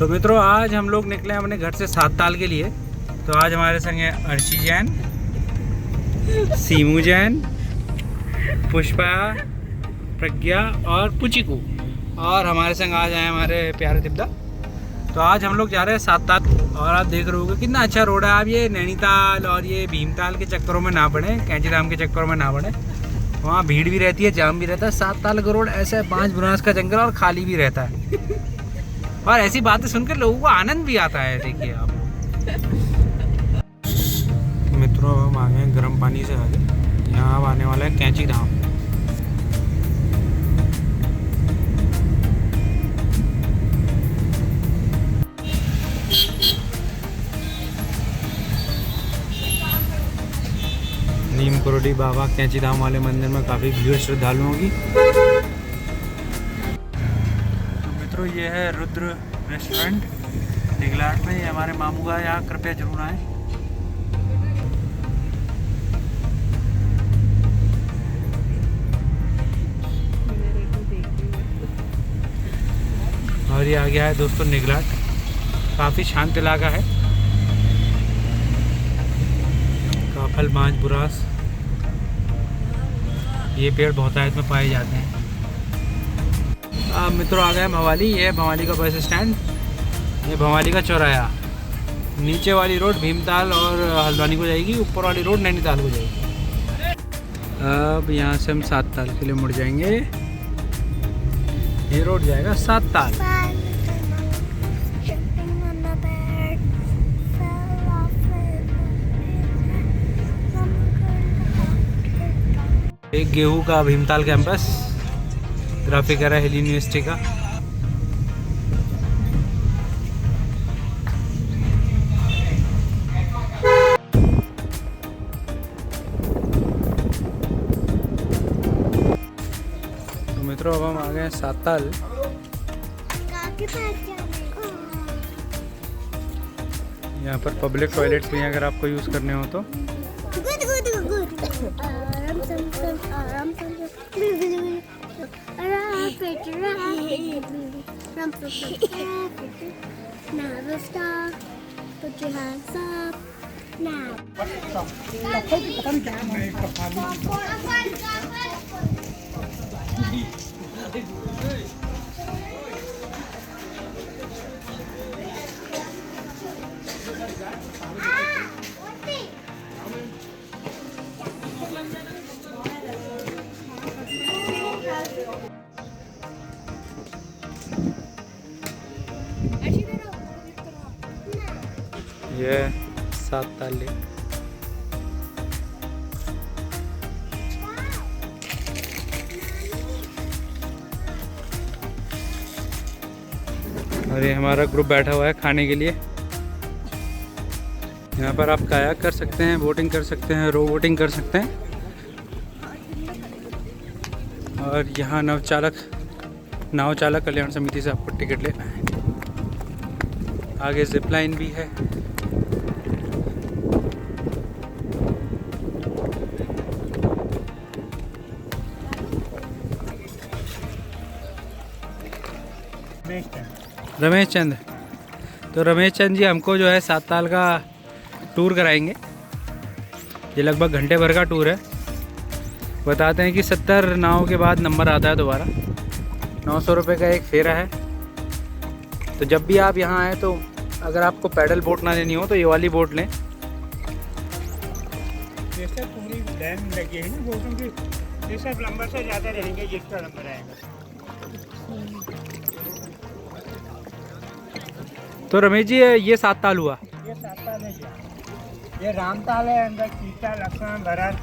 तो मित्रों आज हम लोग निकले अपने घर से 7 ताल के लिए। तो आज हमारे संग है अर्शी जैन, सीमू जैन, पुष्पा, प्रज्ञा और पुचिकू, और हमारे संग आज आए हमारे प्यारे दिब्दा। तो आज हम लोग जा रहे हैं 7 ताल। और आप देख रहे होगे कितना अच्छा रोड है। आप ये नैनीताल और ये भीमताल के चक्करों में ना पड़े, कैंचीधाम के चक्करों में ना पड़े। वहाँ भीड़ भी रहती है, जाम भी रहता है। 7 ताल का रोड ऐसा है, 5 बुरांस का जंगल और खाली भी रहता है। और ऐसी बातें सुनकर लोगों को आनंद भी आता है। देखिए आप मित्रों, हम आ गए गर्म पानी से आगे। यहाँ अब आने वाला है कैंचीधाम। नीम करोली बाबा कैंचीधाम वाले मंदिर में काफ़ी भीड़ श्रद्धालुओं की। तो मित्रों ये है रुद्र रेस्टोरेंट निगलाट में। ये हमारे मामू का, यहाँ कृपया जरूर आए। और ये आ गया है दोस्तों निगलाट। काफ़ी शांत इलाका है। काफल, बांज, बुरास, ये पेड़ बहुतायत में पाए जाते हैं। अब मित्रों आ गए भवाली। ये है भवाली का बस स्टैंड। ये भवाली का चौराहा। नीचे वाली रोड भीमताल और हल्द्वानी को जाएगी, ऊपर वाली रोड नैनीताल को जाएगी। अब यहाँ से हम 7 ताल के लिए मुड़ जाएंगे। ये रोड जाएगा 7 ताल। एक गेहूं का भीमताल कैंपस, ग्राफिक है हिल यूनिवर्सिटी का। तो मित्रों अब हम आ गए 7 ताल। यहाँ पर पब्लिक टॉयलेट्स भी हैं अगर आपको यूज़ करने हो तो। ये 7 ताल लेक। और ये हमारा ग्रुप बैठा हुआ है खाने के लिए। यहाँ पर आप कायाक कर सकते हैं, बोटिंग कर सकते हैं, रो बोटिंग कर सकते हैं। और यहाँ नाव चालक कल्याण समिति से आपको टिकट लेना है। आगे जिप लाइन भी है। रमेश चंद। तो रमेश चंद जी हमको जो है 7 ताल का टूर कराएंगे। ये लगभग घंटे भर का टूर है। बताते हैं कि 70 नाव के बाद नंबर आता है दोबारा। 900 रुपये का एक फेरा है। तो जब भी आप यहाँ आए तो अगर आपको पैडल बोट ना लेनी हो तो ये वाली बोट लें। जैसे पूरी लाइन लगी है ना बोटों की, जैसे नंबर से ज़्यादा रहेंगे जिसका नंबर आएगा। तो रमेश जी ये 7 ताल हुआ। ये 7 ताल है। ये रामताल है, अंदर सीता, लक्ष्मण, भरत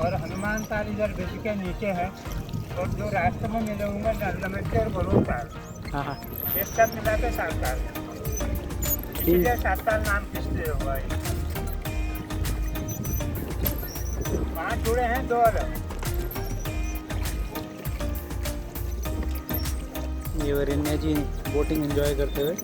और हनुमान ताल इधर ब्रिज के नीचे है। और जो रास्ते में मिले होंगे नलदमन और बड़ों ताल। हाँ, ये सब मिला के 7 ताल है। इसलिए 7 ताल नाम किसलिए हुआ है। 5 जुड़े हैं, 2 अलग। ये वरिन्या जी बोटिंग एंजॉय करते हुए।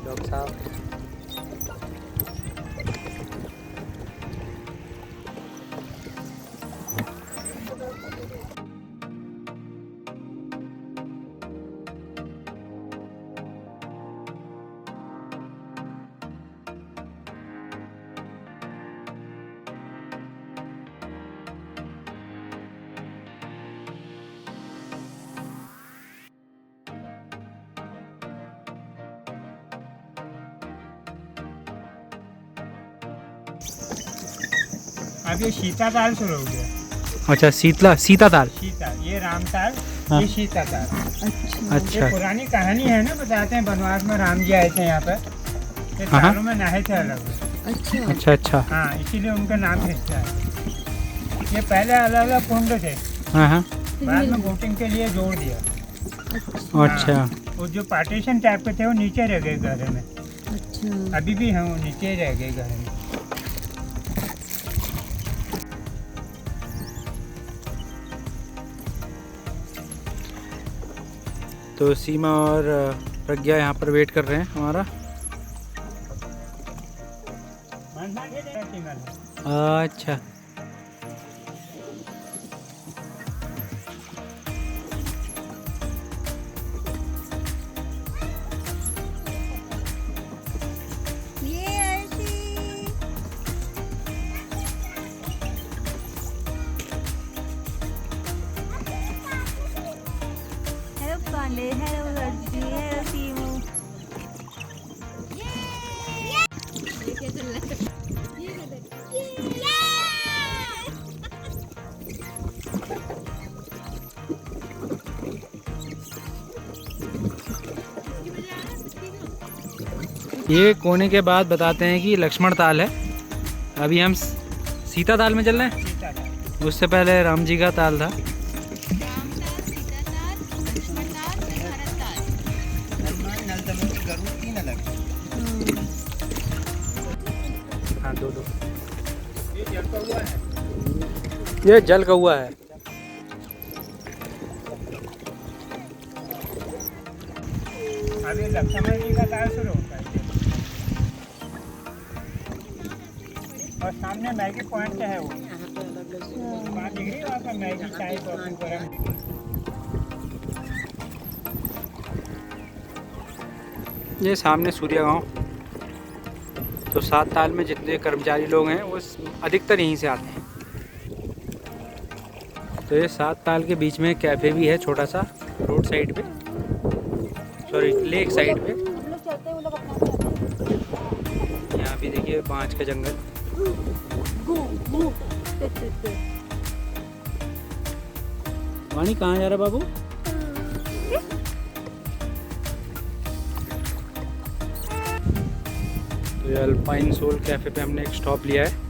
डॉक्टर साहब अब ये सीता ताल शुरू हो गया। अच्छा, सीता ताल। सीता, ये रामताल, हाँ। ये सीता ताल। अच्छा। अच्छा। ये पुरानी कहानी है ना, बताते हैं वनवास में राम जी आए थे यहाँ पर, ये हाँ। तालों में नहाए थे अलग। अच्छा। अच्छा अच्छा। हाँ, इसीलिए उनका नाम खींचता है। ये पहले अलग अलग कुंड थे, हाँ हाँ। बाद में बोटिंग के लिए जोड़ दिया। अच्छा। हाँ, वो जो पार्टीशन टाइप के थे वो नीचे रह गए घर में। अच्छा। अभी भी हैं, वो नीचे रह गए घर में। तो सीमा और प्रज्ञा यहाँ पर वेट कर रहे हैं हमारा। अच्छा। हेलो पांडे, हेलो अर्जी, हेलो सीमू। ये कोने के बाद बताते हैं कि लक्ष्मण ताल है। अभी हम सीता ताल में चल रहे हैं। सीता ताल। उससे पहले राम जी का ताल था। हाँ, दो। ये जल का हुआ है। ये जल कौआ है। अभी लक्ष्मण जी का ताल शुरू होता है। और सामने मैगी पॉइंट है, वो वहाँ दिख रही है, वहाँ पर मैगी चाय कॉफी गरम। ये सामने सूर्या गांव। तो 7 ताल में जितने कर्मचारी लोग हैं वो अधिकतर यहीं से आते हैं। तो ये 7 ताल के बीच में कैफ़े भी है, छोटा सा, रोड साइड पे, सॉरी लेक साइड पे। यहाँ भी देखिए बांज का जंगल। वाणी कहाँ जा रहा बाबू? तो ये अल्पाइन सोल कैफ़े पे हमने एक स्टॉप लिया है।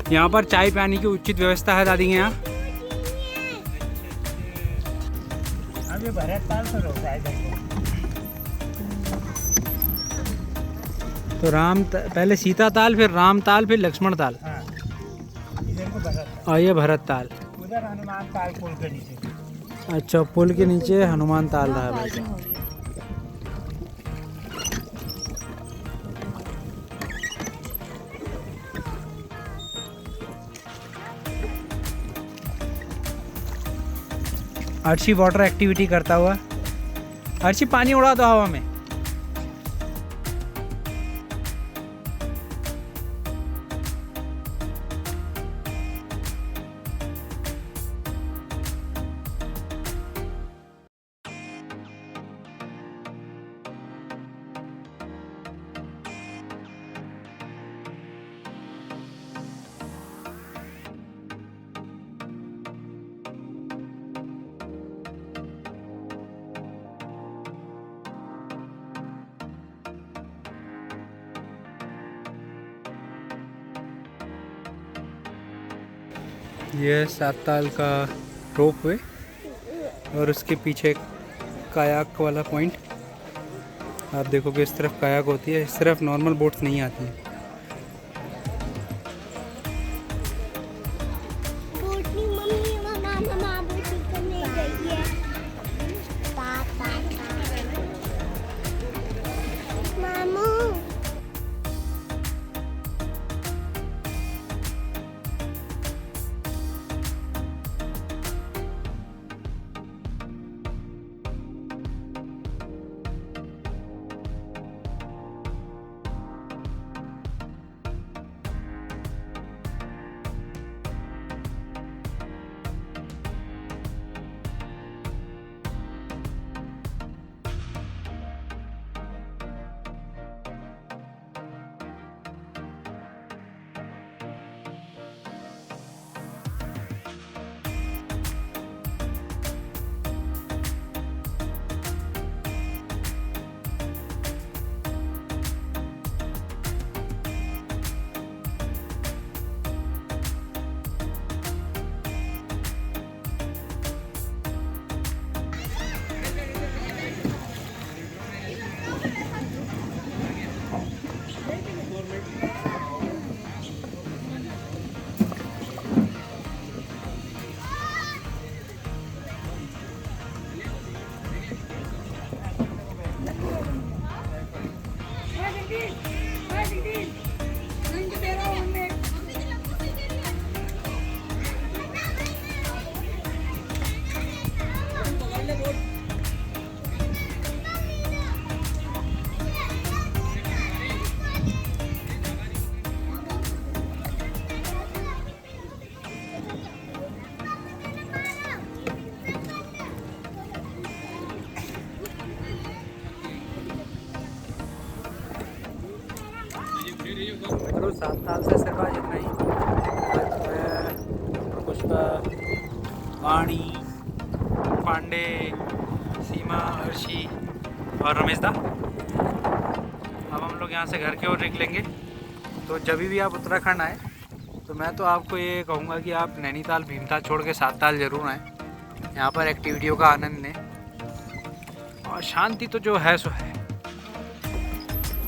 यहाँ पर चाय पानी की उचित व्यवस्था है दादी के यहाँ। अब ये भरत ताल शुरू होता है। देखो, तो पहले सीता ताल, फिर राम ताल, फिर लक्ष्मण ताल, हाँ, इधर को भरत ताल। और ये भरत ताल। उधर हनुमान ताल पुल के नीचे। अच्छा, पुल के नीचे हनुमान ताल रहा है भाई। अर्शी वाटर एक्टिविटी करता हुआ। अर्शी पानी उड़ा दो हवा में। ये 7 ताल का रोप वे और उसके पीछे कायाक वाला पॉइंट। आप देखोगे इस तरफ कायाक होती है, इस तरफ नॉर्मल बोट्स नहीं आती हैं। सात ताल से सिर्फ आज इतना ही। आज मैं, पुष्पा, वाणी, पांडे, सीमा, अर्शी और रमेश दा, अब हम लोग यहाँ से घर की ओर निकलेंगे। तो जब भी आप उत्तराखंड आए तो मैं तो आपको ये कहूँगा कि आप नैनीताल भीमताल छोड़ के सात ताल ज़रूर आएँ। यहाँ पर एक्टिविटियों का आनंद लें और शांति तो जो है सो है।